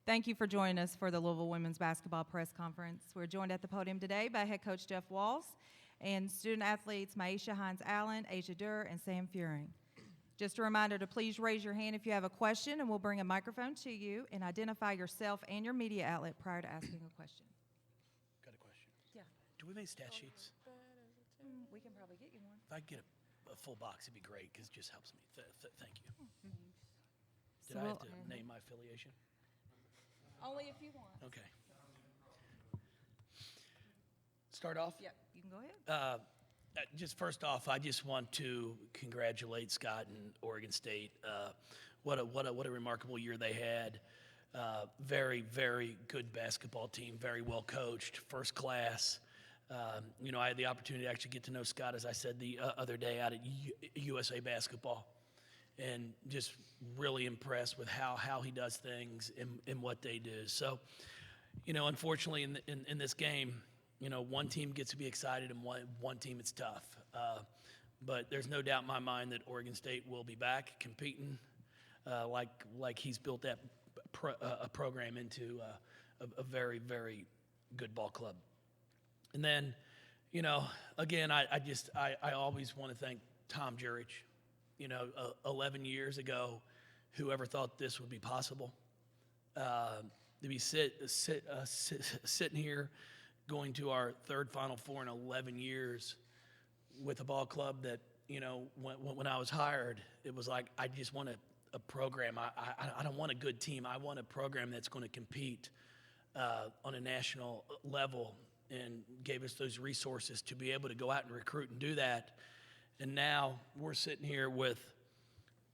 Thank you for joining us for the Louisville Women's Basketball Press Conference. We're joined at the podium today by head coach Jeff Walz and student athletes Myisha Hines-Allen, Durr, and Sam Fuehring. Just a reminder to please raise your hand if you have a question, and we'll bring a microphone to you, and identify yourself and your media outlet prior to asking a question. Got a question. Yeah. Do we make stat sheets? We can probably get you one. If I could get a full box, it'd be great because it just helps me. Thank you. Did So I have to name my affiliation? Only if you want. Okay. Start off? Yep, you can go ahead. Just first off, I just want to congratulate Scott and Oregon State. What a remarkable year they had. Very, very good basketball team, very well coached, first class. I had the opportunity to actually get to know Scott, as I said the other day, out at USA Basketball, and just really impressed with how he does things and what they do. So, unfortunately in this game, one team gets to be excited and one team it's tough. But there's no doubt in my mind that Oregon State will be back competing like he's built that a program into a very, very good ball club. And then, again, I always want to thank Tom Jurich. 11 years ago, whoever thought this would be possible? To be sitting here, going to our third Final Four in 11 years with a ball club that, when I was hired, it was like, I just want a program. I don't want a good team. I want a program that's going to compete on a national level, and gave us those resources to be able to go out and recruit and do that. And now we're sitting here with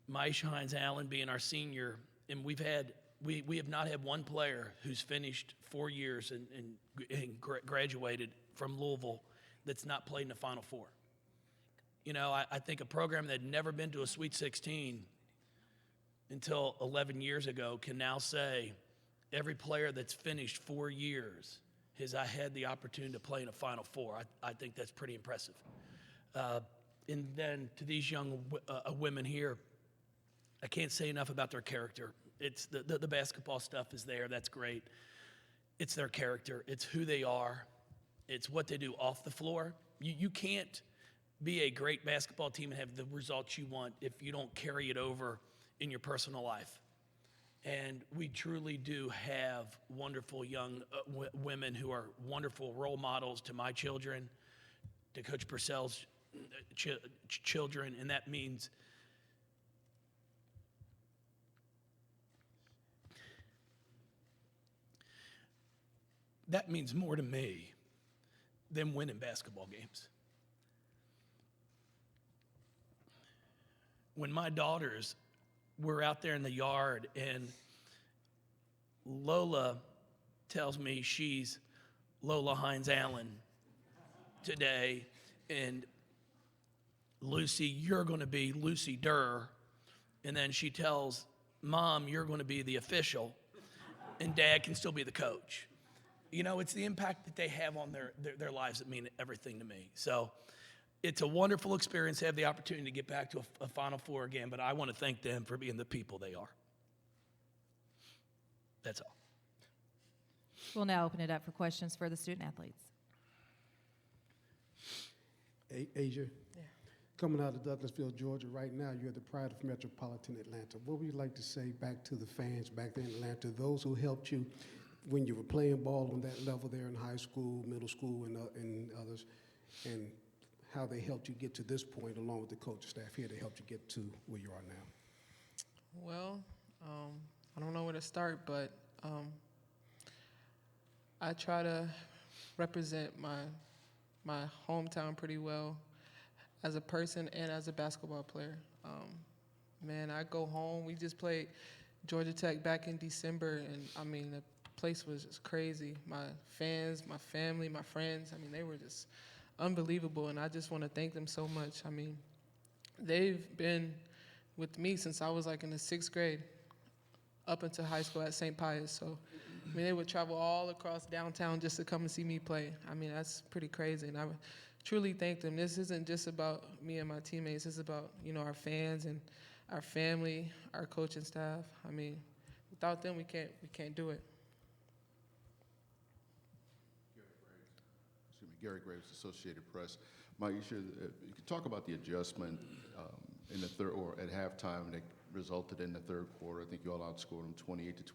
Myisha Hines-Allen being our senior, and we have not had one player who's finished 4 years and graduated from Louisville that's not played in the Final Four. I think a program that had never been to a Sweet 16 until 11 years ago can now say every player that's finished 4 years has had the opportunity to play in a Final Four. I think that's pretty impressive. And then to these young women here, I can't say enough about their character. It's the basketball stuff is there. That's great. It's their character. It's who they are. It's what they do off the floor. You can't be a great basketball team and have the results you want if you don't carry it over in your personal life. And we truly do have wonderful young women who are wonderful role models to my children, to Coach Purcell's children, and that means more to me than winning basketball games. When my daughters were out there in the yard and Lola tells me she's Lola Hines-Allen today, and Lucy, you're going to be Lucy Durr, and then she tells Mom, you're going to be the official, and Dad can still be the coach. It's the impact that they have on their lives that mean everything to me. So it's a wonderful experience to have the opportunity to get back to a Final Four again, but I want to thank them for being the people they are. That's all. We'll now open it up for questions for the student athletes. Asia, coming out of Douglasville, Georgia, right now you're the pride of metropolitan Atlanta. What would you like to say back to the fans back there in Atlanta, those who helped you when you were playing ball on that level there in high school, middle school, and others, and how they helped you get to this point, along with the coaching staff here, to help you get to where you are now? Well, I don't know where to start, but I try to represent my hometown pretty well as a person and as a basketball player. I go home. We just played Georgia Tech back in December, and the place was just crazy. My fans, my family, my friends, they were just unbelievable, and I just want to thank them so much. They've been with me since I was in the 6th grade up until high school at St. Pius. So, they would travel all across downtown just to come and see me play. That's pretty crazy, and I truly thank them. This isn't just about me and my teammates. It's about, our fans and our family, our coaching staff. Without them, we can't do it. Gary Graves, Associated Press. Myisha, you could talk about the adjustment in the third, or at halftime, that resulted in the third quarter. I think you all outscored them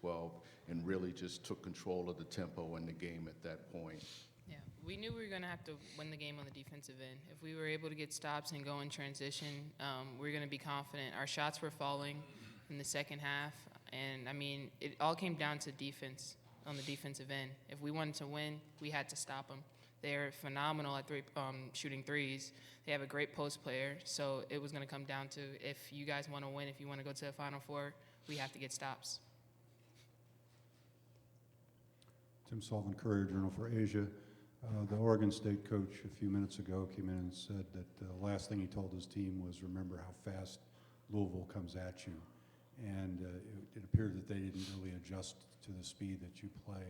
28-12, and really just took control of the tempo in the game at that point. Yeah, we knew we were going to have to win the game on the defensive end. If we were able to get stops and go in transition, we were going to be confident. Our shots were falling in the second half, and, I mean, it all came down to defense on the defensive end. If we wanted to win, we had to stop them. They're phenomenal at shooting threes. They have a great post player, so it was going to come down to, if you guys want to win, if you want to go to the Final Four, we have to get stops. Tim Sullivan, Courier-Journal for Asia. The Oregon State coach a few minutes ago came in and said that the last thing he told his team was, remember how fast Louisville comes at you. And it appeared that they didn't really adjust to the speed that you play.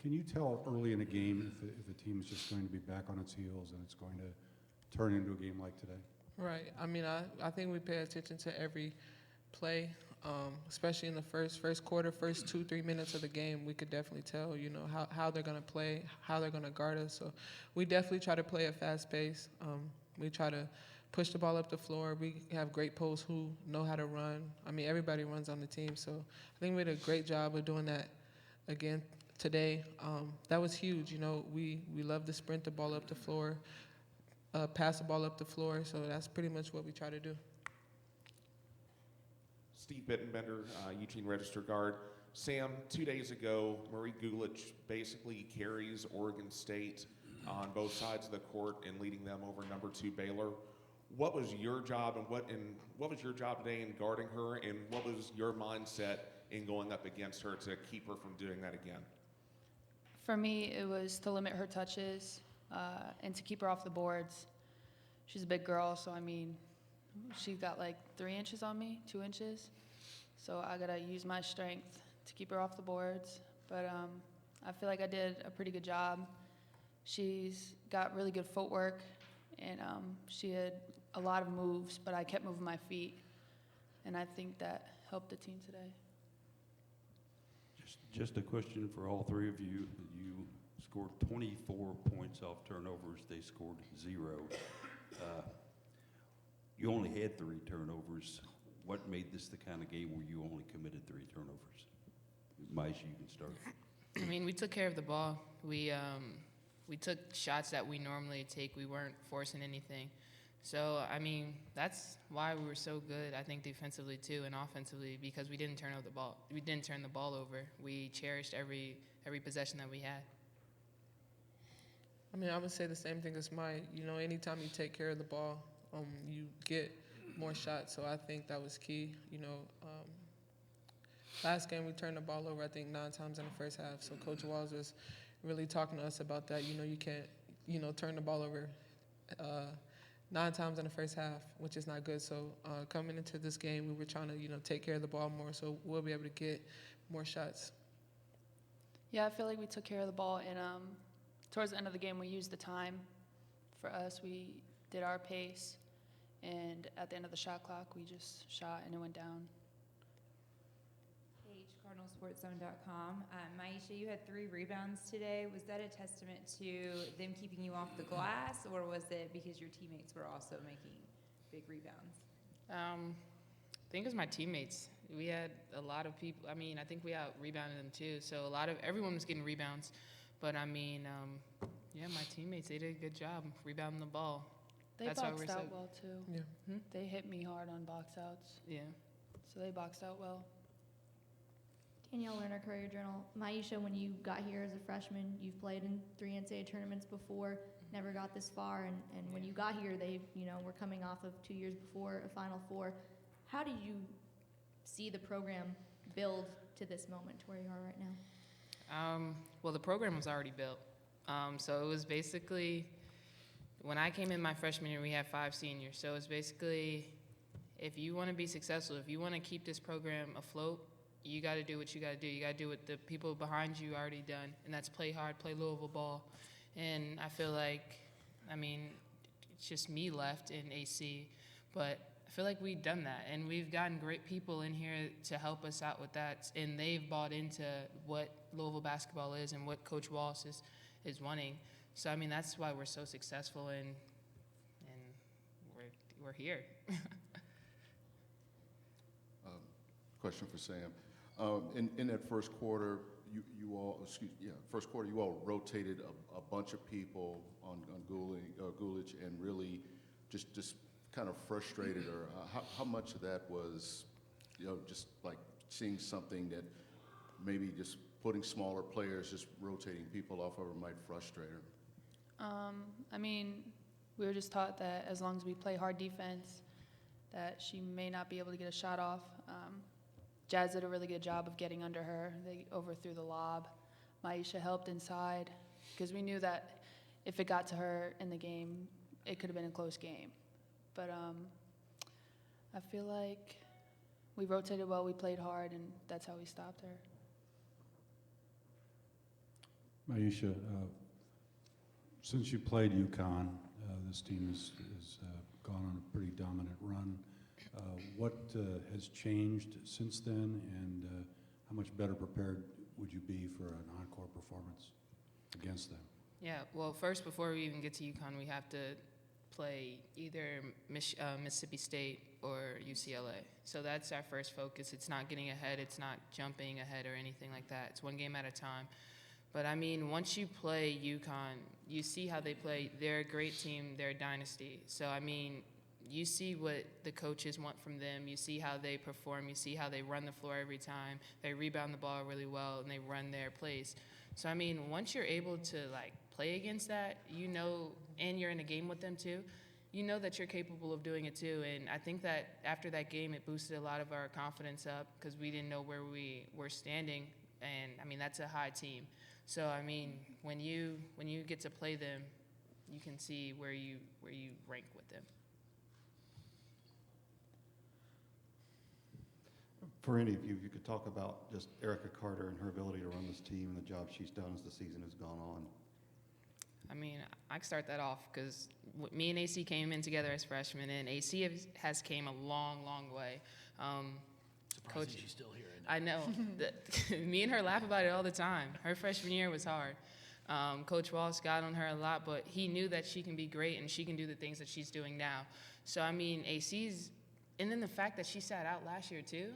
Can you tell early in a game if a team is just going to be back on its heels and it's going to turn into a game like today? Right. I mean, I think we pay attention to every play, especially in the first quarter, first 2-3 minutes of the game. We could definitely tell, you know, how they're going to play, how they're going to guard us. So we definitely try to play at fast pace. We try to push the ball up the floor. We have great posts who know how to run. I mean, everybody runs on the team. So I think we did a great job of doing that again today. That was huge. You know, we love to sprint the ball up the floor, pass the ball up the floor. So that's pretty much what we try to do. Steve Bittenbender, Eugene Register Guard. Sam, 2 days ago, Marie Gulich basically carries Oregon State on both sides of the court and leading them over number 2 Baylor. What was your job, and what was your job today in guarding her, and what was your mindset in going up against her to keep her from doing that again? For me, it was to limit her touches and to keep her off the boards. She's a big girl, so I mean, she got like 3 inches on me, 2 inches. So I gotta use my strength to keep her off the boards. But I feel like I did a pretty good job. She's got really good footwork, and she had a lot of moves, but I kept moving my feet, and I think that helped the team today. Just a question for all three of you. You scored 24 points off turnovers. They scored 0. You only had 3 turnovers. What made this the kind of game where you only committed 3 turnovers? Myisha, you can start. I mean, we took care of the ball. We took shots that we normally take. We weren't forcing anything. So, I mean, that's why we were so good, I think, defensively too, and offensively, because we didn't turn over the ball. We didn't turn the ball over. We cherished every possession that we had. I mean, I would say the same thing as you know, anytime you take care of the ball, you get more shots. So I think that was key. You know, last game we turned the ball over, I think, 9 times in the first half. So Coach Walz was really talking to us about that. You know, you can't, you know, turn the ball over 9 times in the first half, which is not good. So coming into this game, we were trying to, you know, take care of the ball more, so we'll be able to get more shots. Yeah, I feel like we took care of the ball, and towards the end of the game, we used the time. For us, we did our pace, and at the end of the shot clock, we just shot, and it went down. CardinalSportsZone.com. Myisha, you had 3 rebounds today. Was that a testament to them keeping you off the glass, or was it because your teammates were also making big rebounds? I think it was my teammates. We had a lot of people. I mean, I think we out-rebounded them too. So everyone was getting rebounds. But, I mean, yeah, my teammates, they did a good job rebounding the ball. That's why boxed out well, too. Yeah. They hit me hard on box outs. Yeah. So they boxed out well. Danielle Lerner, Courier-Journal. Myisha, when you got here as a freshman, you've played in 3 NCAA tournaments before, never got this far, and when you got here, they, you know, were coming off of 2 years before a Final Four. How did you see the program build to this moment, to where you are right now? Well, the program was already built. So it was basically, when I came in my freshman year, we had 5 seniors. So it's basically, if you want to be successful, if you want to keep this program afloat, you got to do what you got to do. You got to do what the people behind you already done, and that's play hard, play Louisville ball. And I feel like, I mean, it's just me left in AC, but I feel like we've done that, and we've gotten great people in here to help us out with that, and they've bought into what Louisville basketball is and what Coach Walz is wanting. So, I mean, that's why we're so successful, and we're here. Question for Sam. In that first quarter, you all rotated a bunch of people on Gulich and really just kind of frustrated her. How much of that was, just like seeing something that maybe just putting smaller players, just rotating people off of her might frustrate her? I mean, we were just taught that as long as we play hard defense, that she may not be able to get a shot off. Jazz did a really good job of getting under her. They overthrew the lob. Myisha helped inside because we knew that if it got to her in the game, it could have been a close game. But I feel like we rotated well, we played hard, and that's how we stopped her. Myisha, since you played UConn, this team has gone on a pretty dominant run. What has changed since then, and how much better prepared would you be for an encore performance against them? Yeah, well, first, before we even get to UConn, we have to play either Mississippi State or UCLA. So that's our first focus. It's not getting ahead. It's not jumping ahead or anything like that. It's one game at a time. But, I mean, once you play UConn, you see how they play. They're a great team. They're a dynasty. So, I mean, you see what the coaches want from them. You see how they perform. You see how they run the floor every time. They rebound the ball really well, and they run their plays. So, I mean, once you're able to, like, play against that, and you're in a game with them too, you know that you're capable of doing it too. And I think that after that game, it boosted a lot of our confidence up because we didn't know where we were standing. And, I mean, that's a high team. So, I mean, when you get to play them, you can see where you rank with them. For any of you, if you could talk about just Erica Carter and her ability to run this team and the job she's done as the season has gone on. I mean, I can start that off because me and AC came in together as freshmen, and AC has came a long, long way. Surprising she's still here. I know. Me and her laugh about it all the time. Her freshman year was hard. Coach Walz got on her a lot, but he knew that she can be great and she can do the things that she's doing now. So, I mean, and then the fact that she sat out last year too,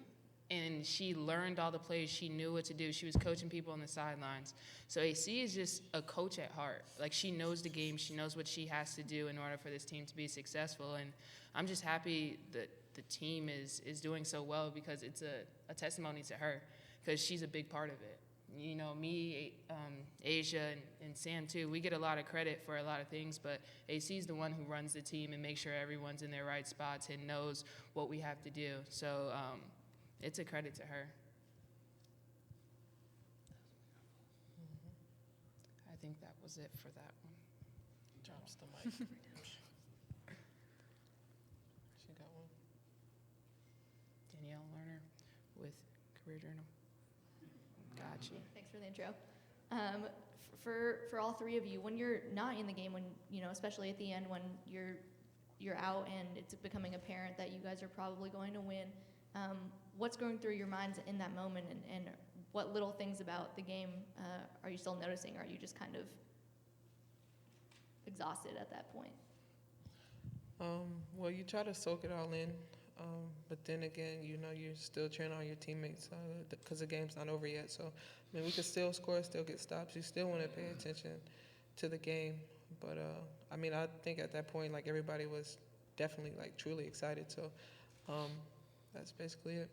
and she learned all the plays. She knew what to do. She was coaching people on the sidelines. So AC is just a coach at heart. Like, she knows the game. She knows what she has to do in order for this team to be successful. And I'm just happy that the team is doing so well because it's a testimony to her because she's a big part of it. You know, me, Asia, and Sam too, we get a lot of credit for a lot of things, but AC is the one who runs the team and makes sure everyone's in their right spots and knows what we have to do. So, it's a credit to her. I think that was it for that one. Drops the mic. She got one. Danielle Lerner with Career Journal. Gotcha. Thanks for the intro. For all three of you, when you're not in the game, when especially at the end, when you're out and it's becoming apparent that you guys are probably going to win, what's going through your minds in that moment, and what little things about the game are you still noticing? Or are you just kind of exhausted at that point? Well, you try to soak it all in, but then again, you're still cheering on your teammates because the game's not over yet. So, I mean, we could still score, still get stops. You still want to pay attention to the game. But, I mean, I think at that point, like, everybody was definitely, like, truly excited. So, that's basically it.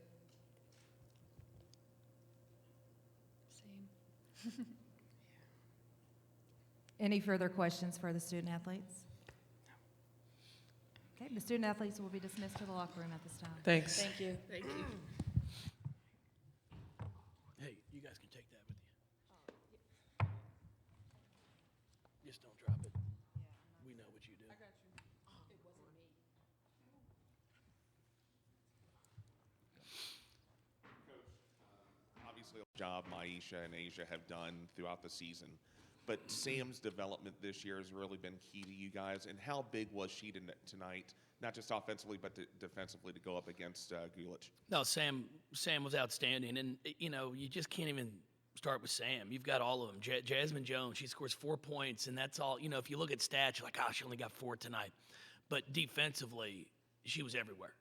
Same. Any further questions for the student athletes? Okay, the student athletes will be dismissed to the locker room at this time. Thanks. Thank you. Thank you. Hey, you guys can take that with you. Just don't drop it. We know what you do. I got you. It wasn't me. Coach, obviously, the job Myisha and Asia have done throughout the season. but Sam's development this year has really been key to you guys. And how big was she tonight, not just offensively, but defensively, to go up against Gulich? No, Sam was outstanding. And, you know, you just can't even start with Sam. You've got all of them. Jasmine Jones, she scores 4 points, and that's all. You know, if you look at stats, you're like, she only got 4 tonight. But defensively, she was everywhere.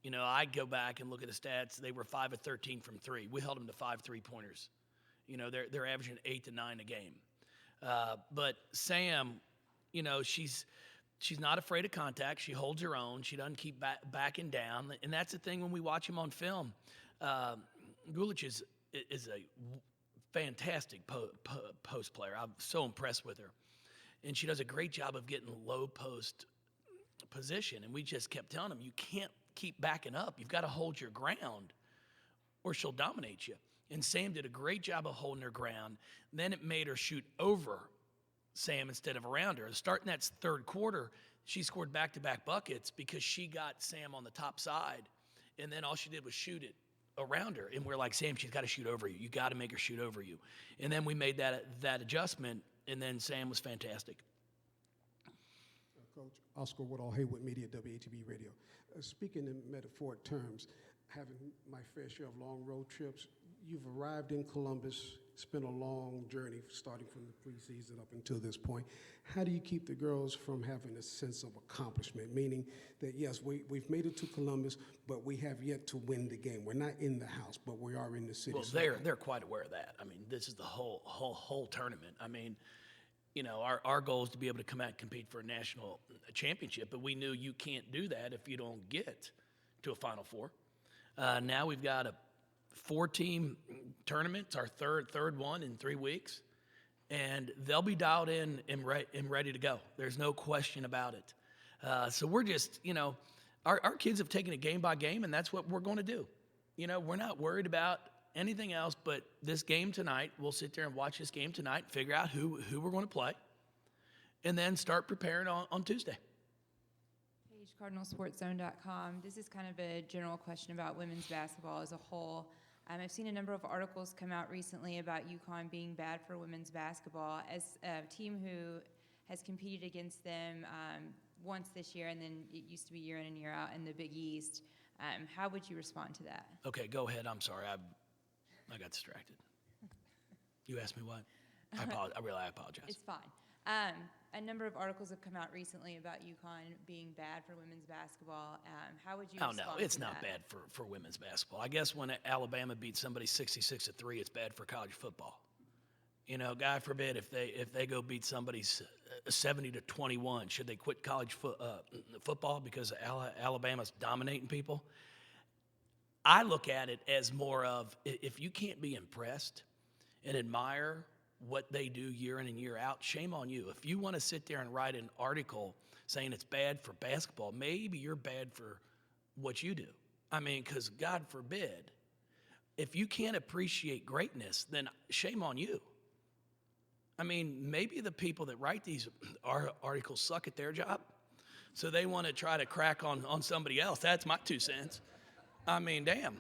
You know, I go back and look at the stats. They were 5 of 13 from 3. We held them to 5 3-pointers. You know, they're averaging 8 to 9 a game. But Sam, you know, she's not afraid of contact. She holds her own. She doesn't keep backing down. And that's the thing when we watch him on film. Gulich is a fantastic post player. I'm so impressed with her. And she does a great job of getting low post position. And we just kept telling him, you can't keep backing up. You've got to hold your ground or she'll dominate you. And Sam did a great job of holding her ground. Then it made her shoot over Sam instead of around her. Starting that third quarter, she scored back-to-back buckets because she got Sam on the top side. And then all she did was shoot it around her. And we're like, Sam, she's got to shoot over you. You got to make her shoot over you. And then we made that adjustment, and then Sam was fantastic. Coach Oscar Woodall, Haywood Media, WATB Radio. Speaking in metaphoric terms, having my fair share of long road trips, you've arrived in Columbus, spent a long journey starting from the preseason up until this point. How do you keep the girls from having a sense of accomplishment, meaning that, yes, we've made it to Columbus, but we have yet to win the game. We're not in the house, but we are in the city. Well, they're quite aware of that. I mean, this is the whole tournament. I mean, you know, our goal is to be able to come out and compete for a national championship, but we knew you can't do that if you don't get to a Final Four. Now we've got a 4-team tournament. It's our third one in 3 weeks, and they'll be dialed in and ready to go. There's no question about it. So we're just, you know, our kids have taken it game by game, and that's what we're going to do. You know, we're not worried about anything else but this game tonight. We'll sit there and watch this game tonight, figure out who we're going to play, and then start preparing on Tuesday. CardinalSportsZone.com. This is kind of a general question about women's basketball as a whole. I've seen a number of articles come out recently about UConn being bad for women's basketball. As a team who has competed against them once this year, and then it used to be year in and year out in the Big East, how would you respond to that? Okay, go ahead. I'm sorry. I got distracted. You asked me what? I apologize. It's fine. A number of articles have come out recently about UConn being bad for women's basketball. How would you respond to that? Oh, no, it's not bad for women's basketball. I guess when Alabama beats somebody 66-3, it's bad for college football. You know, God forbid if they go beat somebody 70-21, should they quit college football because Alabama's dominating people? I look at it as more of, if you can't be impressed and admire what they do year in and year out, shame on you. If you want to sit there and write an article saying it's bad for basketball, maybe you're bad for what you do. I mean, because God forbid, if you can't appreciate greatness, then shame on you. I mean, maybe the people that write these articles suck at their job, so they want to try to crack on somebody else. That's my 2 cents. I mean, damn.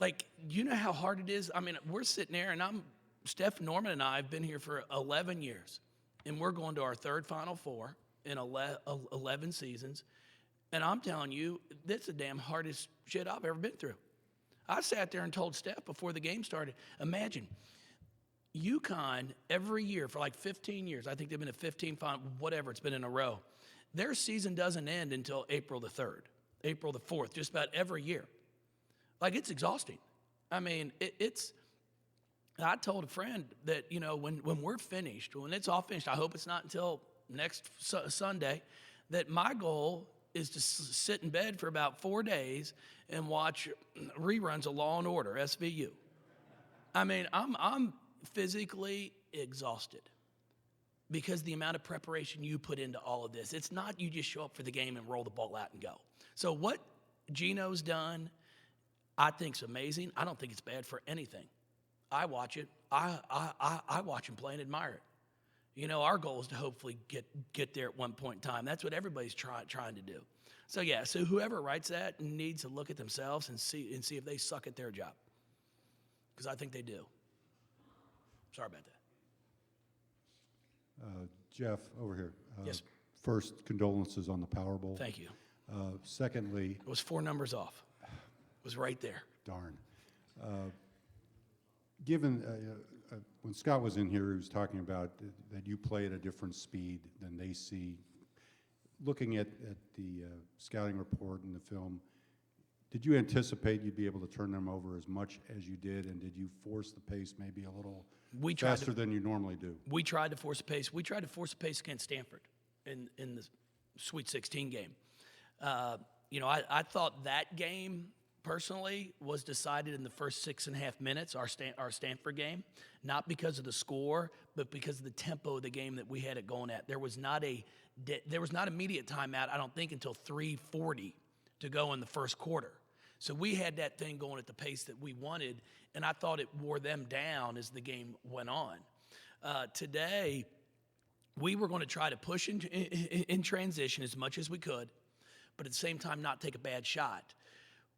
Like, you know how hard it is? I mean, we're sitting there, and Steph Norman and I have been here for 11 years, and we're going to our 3rd Final Four in 11 seasons. And I'm telling you, that's the damn hardest shit I've ever been through. I sat there and told Steph before the game started, imagine, UConn every year for like 15 years, I think they've been at 15, whatever, it's been in a row. Their season doesn't end until April the 3rd, April the 4th, just about every year. Like, it's exhausting. I mean, I told a friend that, you know, when we're finished, when it's all finished, I hope it's not until next Sunday, that my goal is to sit in bed for about 4 days and watch reruns of Law and Order, SVU. I mean, I'm physically exhausted because the amount of preparation you put into all of this. It's not you just show up for the game and roll the ball out and go. So what Gino's done, I think is amazing. I don't think it's bad for anything. I watch it. I watch him play and admire it. You know, our goal is to hopefully get there at one point in time. That's what everybody's trying to do. So yeah, so whoever writes that needs to look at themselves and see if they suck at their job, because I think they do. Sorry about that. Jeff, over here. Yes. First, condolences on the Powerball. Thank you. Secondly, It was 4 numbers off. It was right there. darn. Given, when Scott was in here, he was talking about that you play at a different speed than they see. Looking at the scouting report and the film, did you anticipate you'd be able to turn them over as much as you did, and did you force the pace maybe a little faster than you normally do? We tried to force a pace. We tried to force a pace against Stanford in the Sweet 16 game. I thought that game, personally, was decided in the first 6.5 minutes, our Stanford game, not because of the score, but because of the tempo of the game that we had it going at. There was not immediate timeout, I don't think, until 3:40 to go in the first quarter. So we had that thing going at the pace that we wanted, and I thought it wore them down as the game went on. Today, we were going to try to push in transition as much as we could, but at the same time not take a bad shot.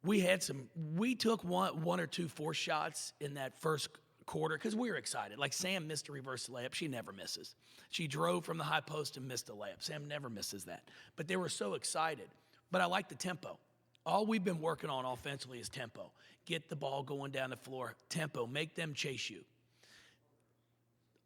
We took one or two forced shots in that first quarter because we were excited. Like Sam missed a reverse layup. She never misses. She drove from the high post and missed a layup. Sam never misses that. But they were so excited. But I like the tempo. All we've been working on offensively is tempo. Get the ball going down the floor. Tempo. Make them chase you.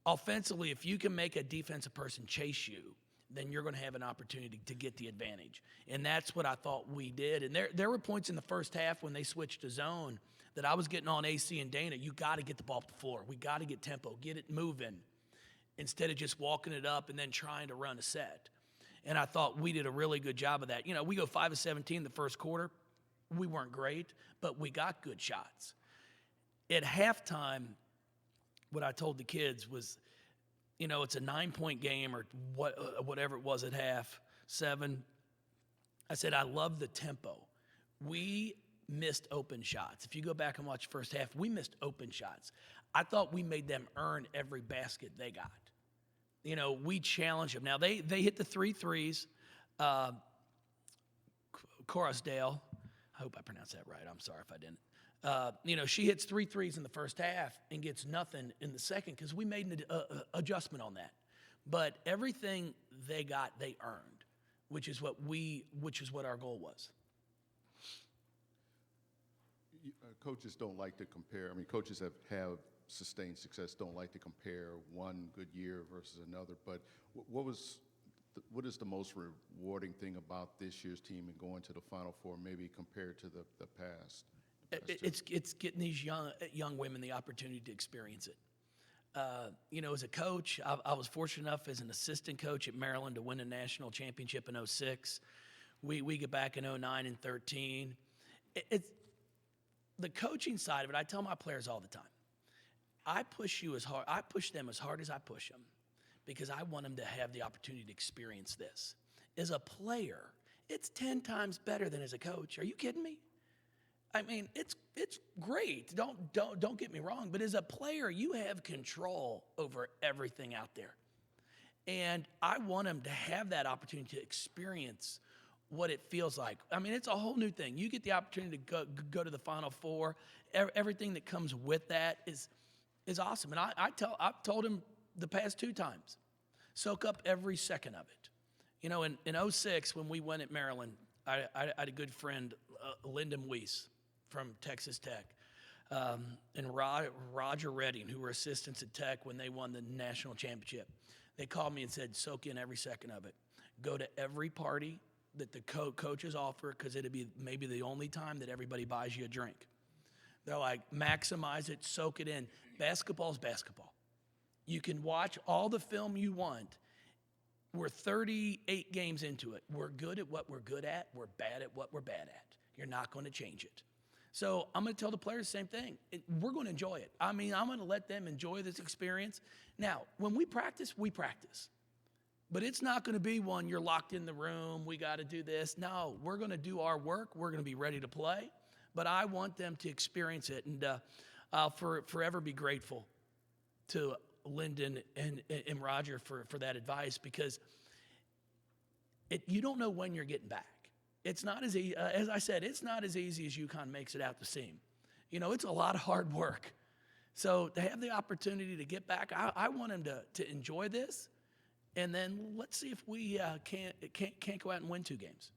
Offensively, if you can make a defensive person chase you, then you're going to have an opportunity to get the advantage. And that's what I thought we did. And there were points in the first half when they switched to zone that I was getting on AC and Dana. You got to get the ball to the floor. We got to get tempo, get it moving, instead of just walking it up and then trying to run a set. And I thought we did a really good job of that. We go 5 of 17 the first quarter. We weren't great, but we got good shots. At halftime, what I told the kids was, it's a 9-point game or whatever it was at half, 7. I said, I love the tempo. We missed open shots. If you go back and watch the first half, we missed open shots. I thought we made them earn every basket they got. We challenged them. Now, they hit the 3 threes. Corusdale, I hope I pronounced that right. I'm sorry if I didn't. She hits 3 threes in the first half and gets nothing in the second because we made an adjustment on that. But everything they got, they earned, which is what our goal was. Coaches don't like to compare. Coaches have sustained success, don't like to compare one good year versus another. But what is the most rewarding thing about this year's team and going to the Final Four, maybe compared to the past? It's getting these young women the opportunity to experience it. As a coach, I was fortunate enough as an assistant coach at Maryland to win a national championship in 2006. We get back in 2009 and 2013. It's the coaching side of it. I tell my players all the time, I push them as hard as I push them because I want them to have the opportunity to experience this. As a player, it's 10 times better than as a coach. Are you kidding me? It's great. Don't get me wrong, but as a player, you have control over everything out there. And I want them to have that opportunity to experience what it feels like. It's a whole new thing. You get the opportunity to go to the Final Four. Everything that comes with that is awesome. And I've told him the past 2 times, soak up every second of it. In 2006, when we went at Maryland, I had a good friend, Lyndon Weiss from Texas Tech, and Roger Redding, who were assistants at Tech when they won the national championship. They called me and said, soak in every second of it. Go to every party that the coaches offer because it'll be maybe the only time that everybody buys you a drink. They're like, maximize it, soak it in. Basketball's basketball. You can watch all the film you want. We're 38 games into it. We're good at what we're good at. We're bad at what we're bad at. You're not going to change it. So I'm going to tell the players the same thing. We're going to enjoy it. I'm going to let them enjoy this experience. Now, when we practice, we practice. But it's not going to be one you're locked in the room, we got to do this. No, we're going to do our work. We're going to be ready to play. But I want them to experience it. And I'll forever be grateful to Lyndon and Roger for that advice because you don't know when you're getting back. It's not as easy, as I said, it's not as easy as UConn makes it out to seem. It's a lot of hard work. So to have the opportunity to get back, I want them to enjoy this and then let's see if we can't go out and win 2 games.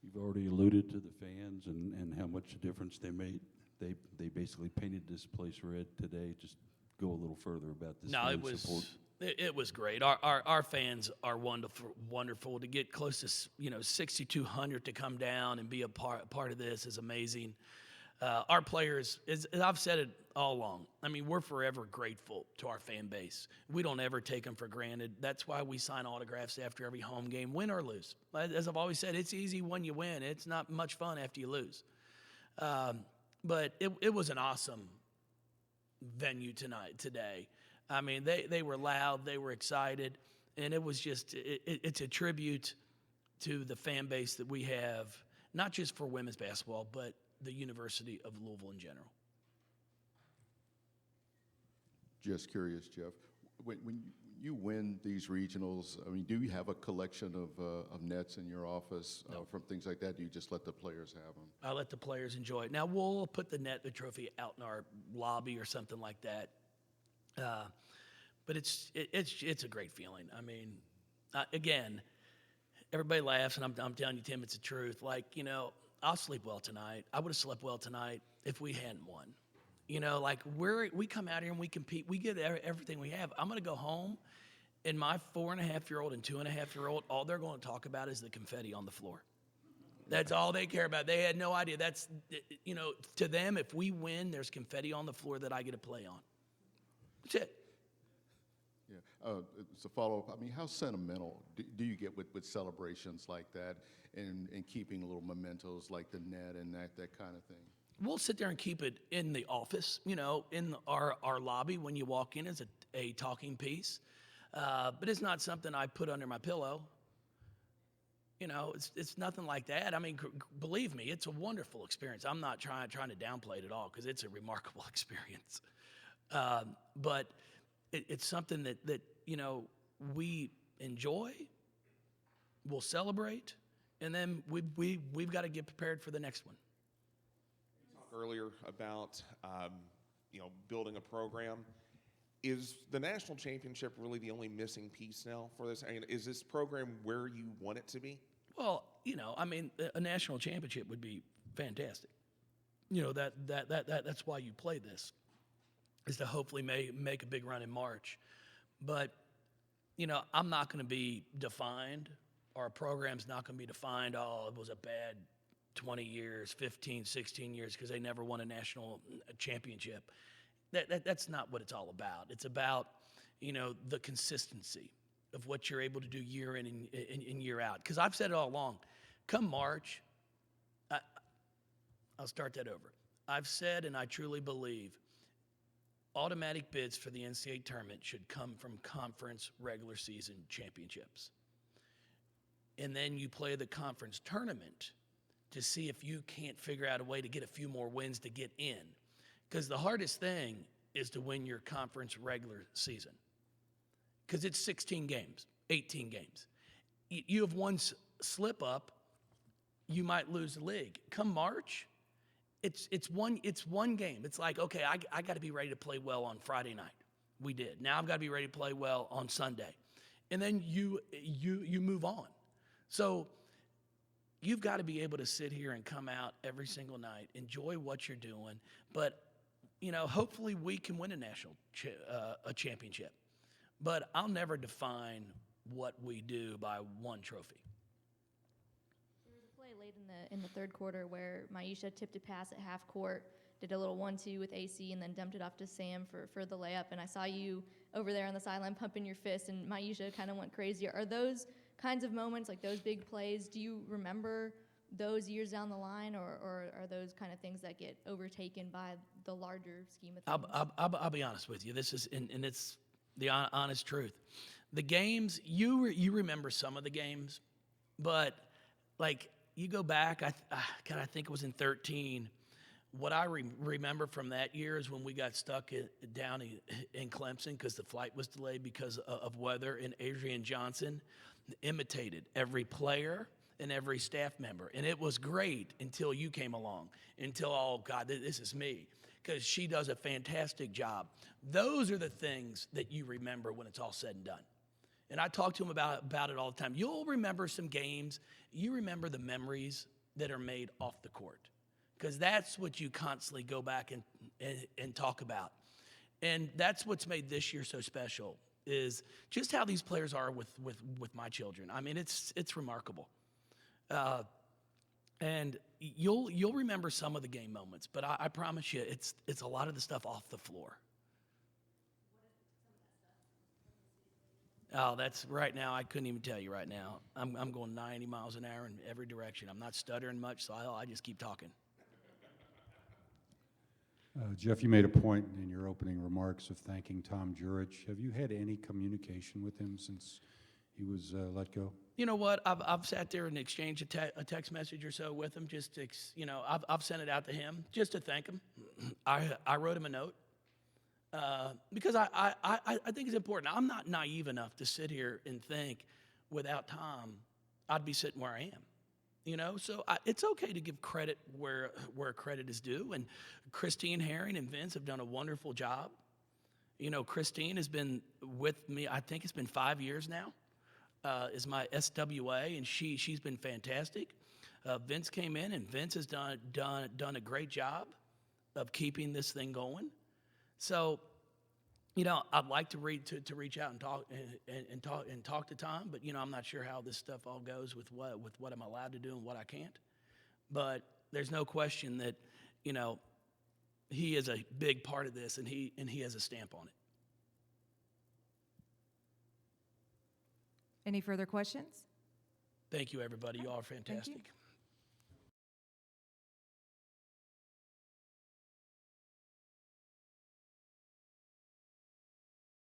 You've already alluded to the fans and how much difference they made. They basically painted this place red today. Just go a little further about this No, fan it support. was great. Our fans are wonderful. To get close to 6,200 to come down and be a part of this is amazing. Our players, as I've said it all along, I mean, we're forever grateful to our fan base. We don't ever take them for granted. That's why we sign autographs after every home game, win or lose. As I've always said, it's easy when you win. It's not much fun after you lose. But it was an awesome venue today. I mean, they were loud, they were excited, and it was just, it's a tribute to the fan base that we have, not just for women's basketball, but the University of Louisville in general. Just curious, Jeff, when you win these regionals, I mean, do you have a collection of nets in your office from things like that? Do you just let the players have them? I let the players enjoy it. Now, we'll put the trophy out in our lobby or something like that. But it's a great feeling. I mean, again, everybody laughs, and I'm telling you, Tim, it's the truth. Like, I'll sleep well tonight. I would have slept well tonight if we hadn't won. Like we come out here and we compete. We get everything we have. I'm going to go home, and my 4.5-year-old and 2.5-year-old, all they're going to talk about is the confetti on the floor. That's all they care about. They had no idea. That's, to them, if we win, there's confetti on the floor that I get to play on. That's it. Yeah. It's a follow-up. I mean, how sentimental do you get with celebrations like that and keeping little mementos like the net and that kind of thing? We'll sit there and keep it in the office, in our lobby when you walk in as a talking piece. But it's not something I put under my pillow. It's nothing like that. I mean, believe me, it's a wonderful experience. I'm not trying to downplay it at all because it's a remarkable experience. But it's something that we enjoy, we'll celebrate, and then we've got to get prepared for the next one. You talked earlier about building a program. Is the national championship really the only missing piece now for this? I mean, is this program where you want it to be? Well, a national championship would be fantastic. That's why you play this, is to hopefully make a big run in March. But, I'm not going to be defined. Our program's not going to be defined, it was a bad 20 years, 15, 16 years because they never won a national championship. That's not what it's all about. It's about, the consistency of what you're able to do year in and year out. Because I've said it all along. Come March, I'll start that over. I've said, and I truly believe, automatic bids for the NCAA tournament should come from conference regular season championships. And then you play the conference tournament to see if you can't figure out a way to get a few more wins to get in. Because the hardest thing is to win your conference regular season. Because it's 16 games, 18 games. You have one slip up, you might lose the league. Come March, it's one game. It's like, okay, I got to be ready to play well on Friday night. We did. Now I've got to be ready to play well on Sunday. And then you move on. So you've got to be able to sit here and come out every single night, enjoy what you're doing, but hopefully we can win a national championship. But I'll never define what we do by one trophy. There was a play late in the third quarter where Myisha tipped a pass at half court, did a little 1-2 with AC, and then dumped it off to Sam for the layup. And I saw you over there on the sideline pumping your fist, and Myisha kind of went crazy. Are those kinds of moments, like those big plays, do you remember those years down the line, or are those kind of things that get overtaken by the larger scheme of things? I'll be honest with you. This is, and it's the honest truth. The games, you remember some of the games, but like you go back, I think it was in 2013. What I remember from that year is when we got stuck down in Clemson because the flight was delayed because of weather, and Adrian Johnson imitated every player and every staff member. And it was great until you came along, until, oh, God, this is me, because she does a fantastic job. Those are the things that you remember when it's all said and done. And I talk to him about it all the time. You'll remember some games. You remember the memories that are made off the court, because that's what you constantly go back and talk about. And that's what's made this year so special, is just how these players are with my children. I mean, it's remarkable. And you'll remember some of the game moments, but I promise you, it's a lot of the stuff off the floor. Oh, that's right now. I couldn't even tell you right now. I'm going 90 miles an hour in every direction. I'm not stuttering much, so I just keep talking. Jeff, you made a point in your opening remarks of thanking Tom Jurich. Have you had any communication with him since he was let go? You know what? I've sat there and exchanged a text message or so with him. Just to, I've sent it out to him just to thank him. I wrote him a note because I think it's important. I'm not naive enough to sit here and think without Tom I'd be sitting where I am. So it's okay to give credit where credit is due. And Christine Herring and Vince have done a wonderful job. Christine has been with me, I think it's been 5 years now, is my SWA, and she's been fantastic. Vince came in, and Vince has done a great job of keeping this thing going. So, I'd like to reach out and talk to Tom, but I'm not sure how this stuff all goes with what I'm allowed to do and what I can't. But there's no question that he is a big part of this, and he has a stamp on it. Any further questions? Thank you, everybody. You all are fantastic. Thank you.